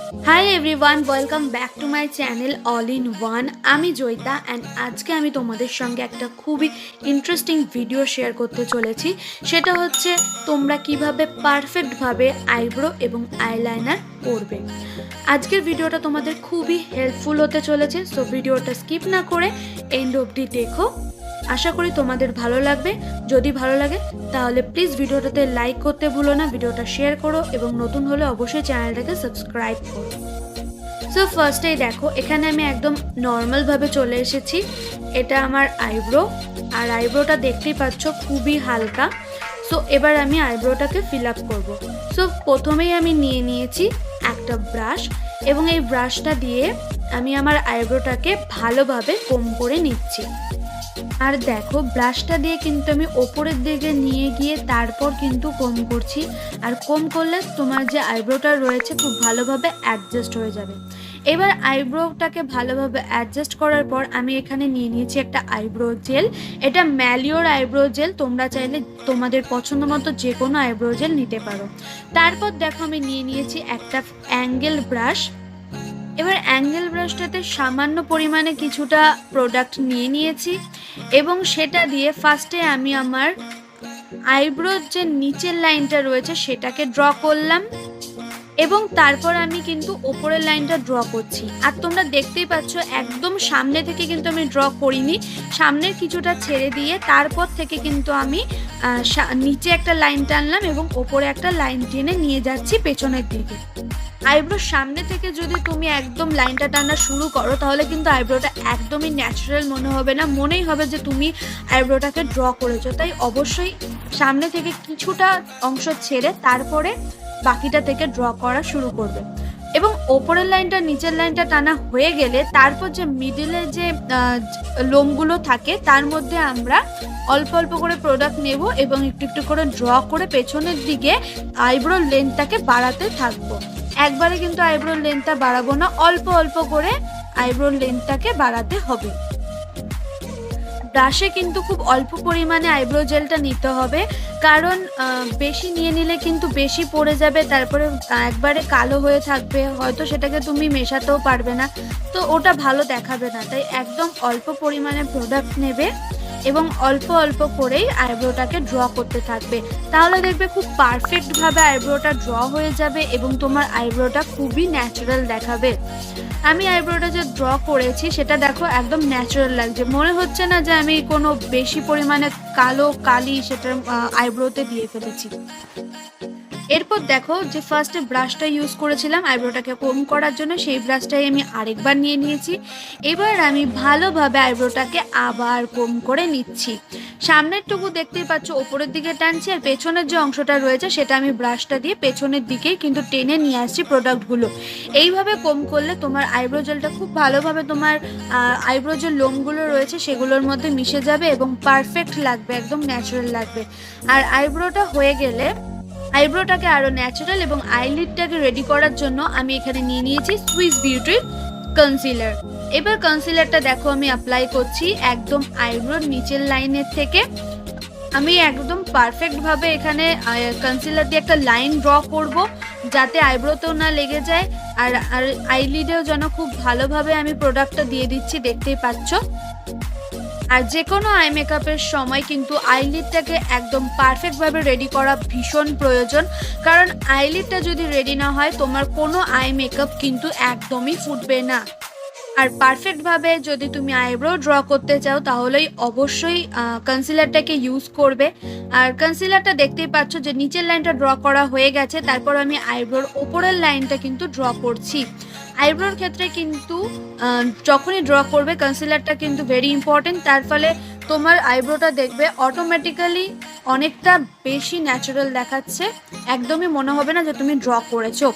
Hi everyone, welcome back to my channel all in one. আমি Joyita and আজকে আমি তোমাদের সঙ্গে একটা খুবই ইন্টারেস্টিং ভিডিও শেয়ার করতে চলেছি। সেটা হচ্ছে তোমরা কিভাবে পারফেক্টভাবে আইব্রো এবং আইলাইনার করবে। আজকের ভিডিওটা তোমাদের খুবই হেল্পফুল হতে চলেছে, সো ভিডিওটা স্কিপ না করে এন্ড অবধি দেখো। আশা করি তোমাদের ভালো লাগবে। যদি ভালো লাগে তাহলে প্লিজ ভিডিওটাতে লাইক করতে ভুলো না, ভিডিওটা শেয়ার করো এবং নতুন হলে অবশ্যই চ্যানেলটাকে সাবস্ক্রাইব করো। সো ফার্স্টেই দেখো, এখানে আমি একদম নর্মালভাবে চলে এসেছি। এটা আমার আইব্রো, আর আইব্রোটা দেখতেই পাচ্ছ খুবই হালকা। সো এবার আমি আইব্রোটাকে ফিল আপ করবো। সো প্রথমেই আমি নিয়ে নিয়েছি একটা ব্রাশ এবং এই ব্রাশটা দিয়ে আমি আমার আইব্রোটাকে ভালোভাবে কোম করে নিচ্ছি। আর দেখো, ব্রাশটা দিয়ে কিন্তু আমি ওপরের দিকে নিয়ে গিয়ে তারপর কিন্তু কোম করছি। আর কোম করলে তোমার যে আইব্রোটা রয়েছে খুব ভালোভাবে অ্যাডজাস্ট হয়ে যাবে। এবার আইব্রোটাকে ভালোভাবে অ্যাডজাস্ট করার পর আমি এখানে নিয়ে নিয়েছি একটা আইব্রো জেল। এটা ম্যালিওর আইব্রো জেল, তোমরা চাইলে তোমাদের পছন্দ মতো যে কোনো আইব্রো জেল নিতে পারো। তারপর দেখো, আমি নিয়ে নিয়েছি একটা অ্যাঙ্গেল ব্রাশ। এবার অ্যাঙ্গেল ব্রাশটাতে সামান্য পরিমাণে কিছুটা প্রোডাক্ট নিয়ে নিয়েছি এবং সেটা দিয়ে ফার্স্টে আমি আমার আইব্রোর যে নিচের লাইনটা রয়েছে সেটাকে ড্র করলাম এবং তারপর আমি কিন্তু ওপরের লাইনটা ড্র করছি। আর তোমরা দেখতেই পাচ্ছ একদম সামনে থেকে কিন্তু আমি ড্র করিনি, সামনের কিছুটা ছেড়ে দিয়ে তারপর থেকে কিন্তু আমি নিচে একটা লাইন টানলাম এবং ওপরে একটা লাইন টেনে নিয়ে যাচ্ছি পেছনের দিকে। আইব্রোর সামনে থেকে যদি তুমি একদম লাইনটা টানা শুরু করো তাহলে কিন্তু আইব্রোটা একদমই ন্যাচারাল মনে হবে না, মনেই হবে যে তুমি আইব্রোটাকে ড্র করেছো। তাই অবশ্যই সামনে থেকে কিছুটা অংশ ছেড়ে তারপরে বাকিটা থেকে ড্র করা শুরু করবে। এবং ওপরের লাইনটা নিচের লাইনটা টানা হয়ে গেলে তারপর যে মিডিলে যে লোমগুলো থাকে তার মধ্যে আমরা অল্প অল্প করে প্রোডাক্ট নেব এবং একটু একটু করে ড্র করে পেছনের দিকে আইব্রোর লেন্থটাকে বাড়াতে থাকবো। একবারে কিন্তু আইব্রোর লেন্থটা বাড়াবো না, অল্প অল্প করে আইব্রোর লেন্থটাকে বাড়াতে হবে। ব্রাশে কিন্তু খুব অল্প পরিমাণে আইব্রো জেলটা নিতে হবে, কারণ বেশি নিয়ে নিলে কিন্তু বেশি পড়ে যাবে, তারপরে একবারে কালো হয়ে থাকবে, হয়তো সেটাকে তুমি মেশাতেও পারবে না, তো ওটা ভালো দেখাবে না। তাই একদম অল্প পরিমাণে প্রোডাক্ট নেবে এবং অল্প অল্প করেই আইব্রোটাকে ড্র করতে থাকবে। তাহলে দেখবে খুব পারফেক্টভাবে আইব্রোটা ড্র হয়ে যাবে এবং তোমার আইব্রোটা খুবই ন্যাচারাল দেখাবে। আমি আইব্রোটা যে ড্র করেছি সেটা দেখো একদম ন্যাচারাল লাগছে, মনে হচ্ছে না যে আমি কোনো বেশি পরিমাণে কালি সেটার আইব্রোতে দিয়ে ফেলেছি। এরপর দেখো, যে ফার্স্টে ব্রাশটা ইউজ করেছিলাম আইব্রোটাকে কোম করার জন্য, সেই ব্রাশটাই আমি আরেকবার নিয়ে নিয়েছি। এবার আমি ভালোভাবে আইব্রোটাকে আবার কোম করে নিচ্ছি। সামনের টুকু দেখতেই পাচ্ছ ওপরের দিকে টানছি, আর পেছনের যে অংশটা রয়েছে সেটা আমি ব্রাশটা দিয়ে পেছনের দিকেই কিন্তু টেনে নিয়ে আসছি প্রোডাক্টগুলো। এইভাবে কোম করলে তোমার আইব্রো জেলটা খুব ভালোভাবে তোমার আইব্রো যে লোমগুলো রয়েছে সেগুলোর মধ্যে মিশে যাবে এবং পারফেক্ট লাগবে, একদম ন্যাচারাল লাগবে। আর আইব্রোটা হয়ে গেলে আইব্রোটাকে আরো ন্যাচারাল এবং আইলিডটাকে রেডি করার জন্য আমি এখানে নিয়ে নিয়েছি সুইস বিউটির কনসিলার। এবার কনসিলারটা দেখো আমি অ্যাপ্লাই করছি একদম আইব্রোর নিচের লাইনের থেকে। আমি একদম পারফেক্ট ভাবে এখানে কনসিলার দিয়ে একটা লাইন ড্র করব যাতে আইব্রোতেও না লেগে যায়, আর আইলিডেও যেন খুব ভালোভাবে আমি প্রোডাক্টটা দিয়ে দিচ্ছি, দেখতেই পাচ্ছ। আর যে কোনো আই মেকআপের সময় কিন্তু আইলিডটাকে একদম পারফেক্টভাবে রেডি করা ভীষণ প্রয়োজন, কারণ আইলিডটা যদি রেডি না হয় তোমার কোনো আই মেকআপ কিন্তু একদমই ফুটবে না। আর পারফেক্টভাবে যদি তুমি আইব্রো ড্র করতে চাও তাহলেই অবশ্যই কনসিলারটাকে ইউজ করবে। আর কনসিলারটা দেখতেই পাচ্ছ যে নিচের লাইনটা ড্র করা হয়ে গেছে, তারপর আমি আইব্রোর ওপরের লাইনটা কিন্তু ড্র করছি। আইব্রোর ক্ষেত্রে কিন্তু যখনই ড্র করবে কনসিলারটা কিন্তু ভেরি ইম্পর্টেন্ট, তার ফলে তোমার আইব্রোটা দেখবে অটোমেটিক্যালি অনেকটা বেশি ন্যাচারাল দেখাচ্ছে, একদমই মনে হবে না যে তুমি ড্র করেছো।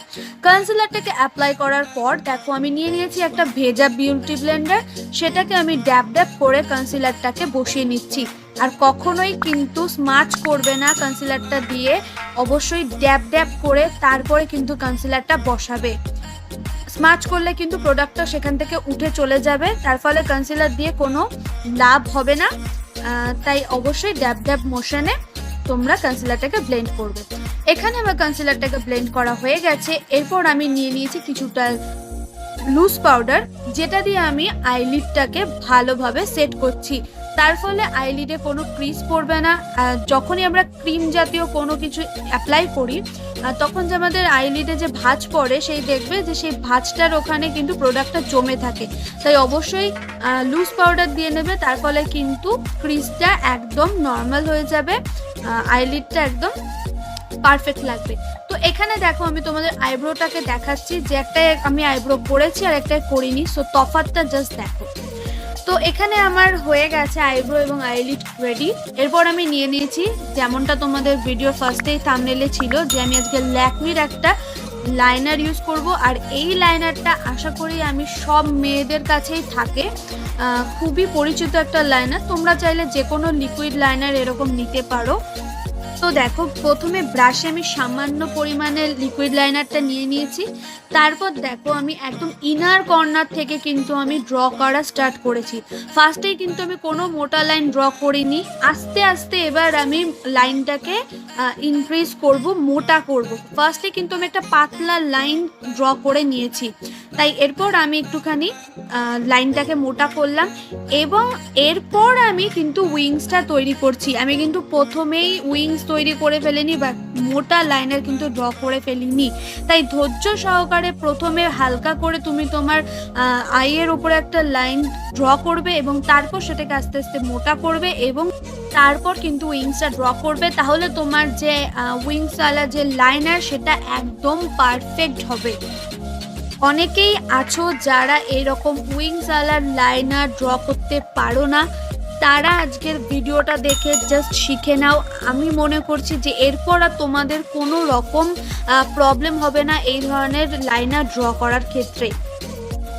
কনসিলারটাকে অ্যাপ্লাই করার পর দেখো আমি নিয়ে নিয়েছি একটা ভেজা বিউটি ব্লেন্ডার, সেটাকে আমি ড্যাব ড্যাব করে কনসিলারটাকে বসিয়ে নিচ্ছি। আর কখনোই কিন্তু স্মাচ করবে না কনসিলারটা দিয়ে, অবশ্যই ড্যাব ড্যাব করে তারপরে কিন্তু কনসিলারটা বসাবে। স্মাচ করলে কিন্তু প্রোডাক্টটা সেখান থেকে উঠে চলে যাবে, তার ফলে কনসিলার দিয়ে কোনো লাভ হবে না। তাই অবশ্যই ড্যাব ড্যাব মোশনে তোমরা কনসিলারটাকে ব্লেন্ড করবে। এখানে আমার কনসিলারটাকে ব্লেন্ড করা হয়ে গেছে। এরপর আমি নিয়ে নিয়েছি কিছুটা লুজ পাউডার, যেটা দিয়ে আমি আইলিডটাকে ভালোভাবে সেট করছি। তার ফলে আইলিডে কোনো ক্রিজ পড়বে না। যখনই আমরা ক্রিম জাতীয় কোনো কিছু অ্যাপ্লাই করি তখন যে আমাদের আইলিডে যে ভাঁজ পড়ে সেই দেখবে যে সেই ভাঁজটার ওখানে কিন্তু প্রোডাক্টটা জমে থাকে। তাই অবশ্যই লুজ পাউডার দিয়ে নেবে, তার ফলে কিন্তু ক্রিজটা একদম নর্মাল হয়ে যাবে, আইলিডটা একদম পারফেক্ট লাগবে। তো এখানে দেখো আমি তোমাদের আইব্রোটাকে দেখাচ্ছি, যে একটা আমি আইব্রো করেছি আর একটা করিনি, সো তফাৎটা জাস্ট দেখো। তো এখানে আমার হয়ে গেছে আইব্রো এবং আইলিড রেডি। এরপর আমি নিয়ে নিয়েছি, যেমনটা তোমাদের ভিডিও ফার্স্টেই থাম্বনেলে ছিল, যে আমি আজকে ল্যাকমির একটা লাইনার ইউজ করব। আর এই লাইনারটা আশা করি আমি সব মেয়েদের কাছেই থাকে, খুবই পরিচিত একটা লাইনার। তোমরা চাইলে যে কোনো লিকুইড লাইনার এরকম নিতে পারো। তো দেখো প্রথমে ব্রাশে আমি সামান্য পরিমাণে লিকুইড লাইনারটা নিয়ে নিয়েছি। তারপর দেখো আমি একদম ইনার কর্নার থেকে কিন্তু আমি ড্র করা স্টার্ট করেছি। ফার্স্টেই কিন্তু আমি কোনো মোটা লাইন ড্র করিনি, আস্তে আস্তে এবার আমি লাইনটাকে ইনক্রিজ করব, মোটা করব। ফার্স্টে কিন্তু আমি একটা পাতলা লাইন ড্র করে নিয়েছি, তাই এরপর আমি একটুখানি লাইনটাকে মোটা করলাম এবং এরপর আমি কিন্তু উইংসটা তৈরি করছি। আমি কিন্তু প্রথমেই উইংস তৈরি করে ফেলিনি বা মোটা লাইনার কিন্তু ড্র করে ফেলিনি। তাই ধৈর্য সহকারে প্রথমে হালকা করে তুমি তোমার আইয়ের উপরে একটা লাইন ড্র করবে এবং তারপর সেটাকে আস্তে আস্তে মোটা করবে এবং তারপর কিন্তু উইংসটা ড্র করবে। তাহলে তোমার যে উইংসওয়ালা যে লাইনার সেটা একদম পারফেক্ট হবে। অনেকেই আছো যারা এরকম উইংসওয়ালা লাইনার ড্র করতে পারো না, তারা আজকের ভিডিওটা দেখে জাস্ট শিখে নাও। আমি মনে করছি যে এরপর আর তোমাদের কোনো রকম প্রবলেম হবে না এই ধরনের লাইনার ড্র করার ক্ষেত্রে।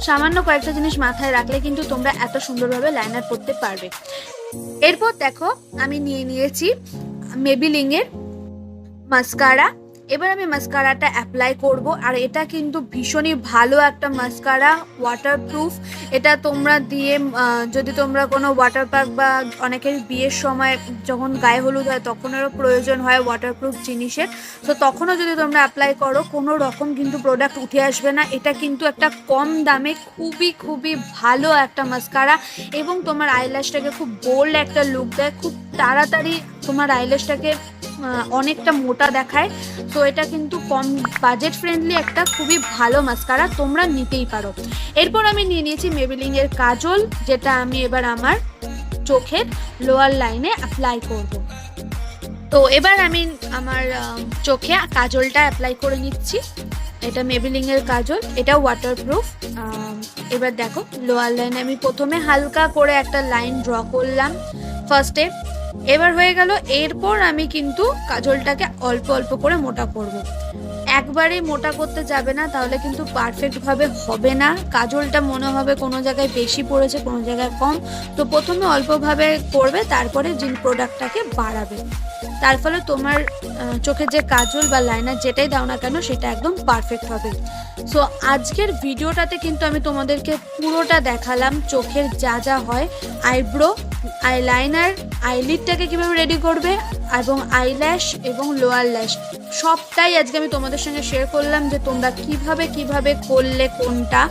সামান্য কয়েকটা জিনিস মাথায় রাখলে কিন্তু তোমরা এত সুন্দরভাবে লাইনার করতে পারবে। এরপর দেখো আমি নিয়ে নিয়েছি মেবিলিনের মাস্কারা। এবার আমি মাস্কারাটা অ্যাপ্লাই করব। আর এটা কিন্তু ভীষণই ভালো একটা মাস্কারা, ওয়াটারপ্রুফ। এটা তোমরা দিয়ে যদি তোমরা কোনো ওয়াটার পার্ক বা অনেকের বিয়ের সময় যখন গায়ে হলুদ হয় তখনেরও প্রয়োজন হয় ওয়াটারপ্রুফ জিনিসের, তো তখনও যদি তোমরা অ্যাপ্লাই করো কোনো রকম কিন্তু প্রোডাক্ট উঠে আসবে না। এটা কিন্তু একটা কম দামে খুবই খুবই ভালো একটা মাস্কারা এবং তোমার আইল্যাশটাকে খুব বোল্ড একটা লুক দেয়, খুব তাড়াতাড়ি তোমার আইল্যাশটাকে অনেকটা মোটা দেখায়। তো এটা কিন্তু কম বাজেট ফ্রেন্ডলি একটা খুবই ভালো মাস্কারা, তোমরা নিতেই পারো। এরপর আমি নিয়ে নিয়েছি মেবিলিনের কাজল, যেটা আমি এবার আমার চোখের লোয়ার লাইনে অ্যাপ্লাই করব। তো এবার আমি আমার চোখে কাজলটা অ্যাপ্লাই করে নিচ্ছি। এটা মেবিলিনের কাজল, এটা ওয়াটারপ্রুফ। এবার দেখো লোয়ার লাইনে আমি প্রথমে হালকা করে একটা লাইন ড্র করলাম ফার্স্টে, এবার হয়ে গেল। এরপর আমি কিন্তু কাজলটাকে অল্প অল্প করে মোটা করব। একবারে মোটা করতে যাবে না, তাহলে কিন্তু পারফেক্টভাবে হবে না। কাজলটা মনে হবে কোনো জায়গায় বেশি পড়েছে, কোনো জায়গায় কম। তো প্রথমে অল্পভাবে করবে, তারপরে জিন প্রোডাক্টটাকে বাড়াবে। তার ফলে তোমার চোখে যে কাজল বা লাইনার যেটাই দাও না কেন সেটা একদম পারফেক্ট হবে। সো আজকের ভিডিওটাতে কিন্তু আমি তোমাদেরকে পুরোটা দেখালাম চোখের যা যা হয়, আইব্রো, আইলাইনার, আইলিডটাকে কীভাবে রেডি করবে এবং আইল্যাশ এবং লোয়ার ল্যাশ সবটাই আজকে আমি তোমাদের সঙ্গে শেয়ার করলাম, যে তোমরা কিভাবে করলে কোনটা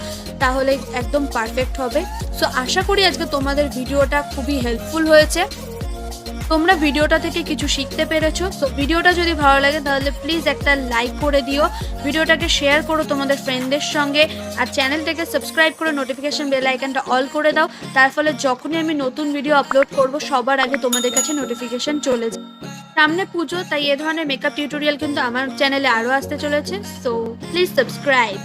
তাহলে একদম পারফেক্ট হবে। সো আশা করি আজকে তোমাদের ভিডিওটা খুবই হেল্পফুল হয়েছে, তোমরা ভিডিওটা থেকে কিছু শিখতে পেরেছো। তো ভিডিওটা যদি ভালো লাগে তাহলে প্লিজ একটা লাইক করে দিও, ভিডিওটাকে শেয়ার করো তোমাদের ফ্রেন্ডদের সঙ্গে, আর চ্যানেলটাকে সাবস্ক্রাইব করে নোটিফিকেশন বেল আইকনটা অল করে দাও। তার ফলে যখনই আমি নতুন ভিডিও আপলোড করব সবার আগে তোমাদের কাছে নোটিফিকেশন চলে যায়। সামনে পুজো, তাই এ ধরনের মেকআপ টিউটোরিয়াল কিন্তু আমার চ্যানেলে আরও আসতে চলেছে। So please subscribe.